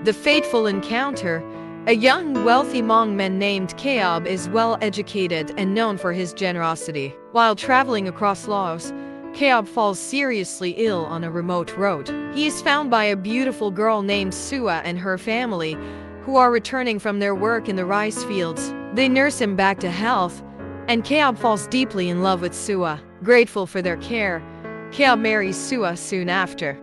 The fateful encounter. A young, wealthy Hmong man named Kaob is well-educated and known for his generosity. While traveling across Laos, Kaob falls seriously ill on a remote road. He is found by a beautiful girl named Sua and her family, who are returning from their work in the rice fields. They nurse him back to health, and Kaob falls deeply in love with Sua. Grateful for their care, Kaob marries Sua soon after.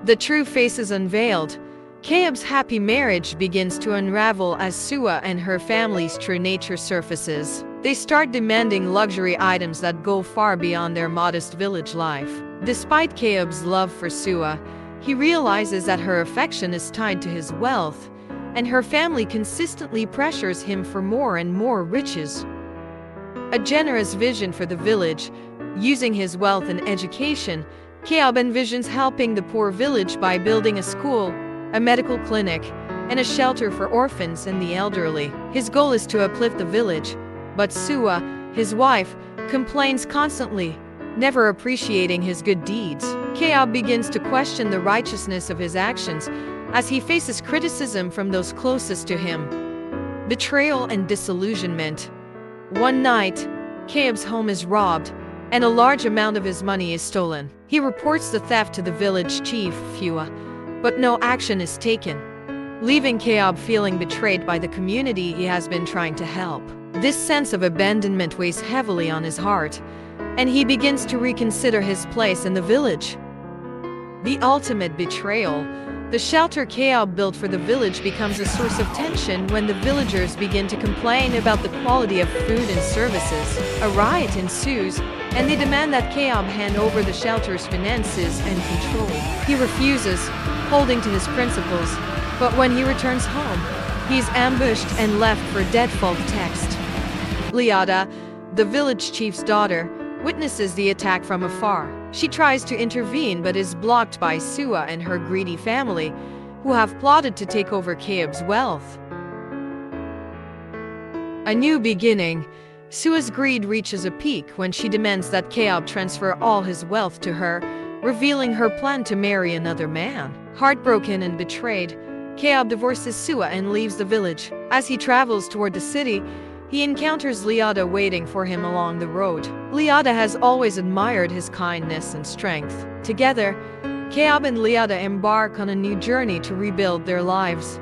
The true face is unveiled. Kaob's happy marriage begins to unravel as Sua and her family's true nature surfaces. They start demanding luxury items that go far beyond their modest village life. Despite Kaob's love for Sua, he realizes that her affection is tied to his wealth, and her family consistently pressures him for more and more riches. A generous vision for the village. Using his wealth and education, Kaob envisions helping the poor village by building a school, a medical clinic, and a shelter for orphans and the elderly. His goal is to uplift the village, but Sua, his wife, complains constantly, never appreciating his good deeds. Kaob begins to question the righteousness of his actions as he faces criticism from those closest to him. Betrayal and disillusionment. One night, Kaob's home is robbed, and a large amount of his money is stolen. He reports the theft to the village chief, Phua, but no action is taken, leaving Kaob feeling betrayed by the community he has been trying to help. This sense of abandonment weighs heavily on his heart, and he begins to reconsider his place in the village. The ultimate betrayal. The shelter Kaob built for the village becomes a source of tension when the villagers begin to complain about the quality of food and services. A riot ensues, and they demand that Kaob hand over the shelter's finances and control. He refuses, holding to his principles, but when he returns home, he is ambushed and left for dead folk text. Liada, the village chief's daughter, witnesses the attack from afar. She tries to intervene but is blocked by Sua and her greedy family, who have plotted to take over Kaob's wealth. A new beginning. Sua's greed reaches a peak when she demands that Kaob transfer all his wealth to her, revealing her plan to marry another man. Heartbroken and betrayed, Kaob divorces Sua and leaves the village. As he travels toward the city, he encounters Liada waiting for him along the road. Liada has always admired his kindness and strength. Together, Kaob and Liada embark on a new journey to rebuild their lives.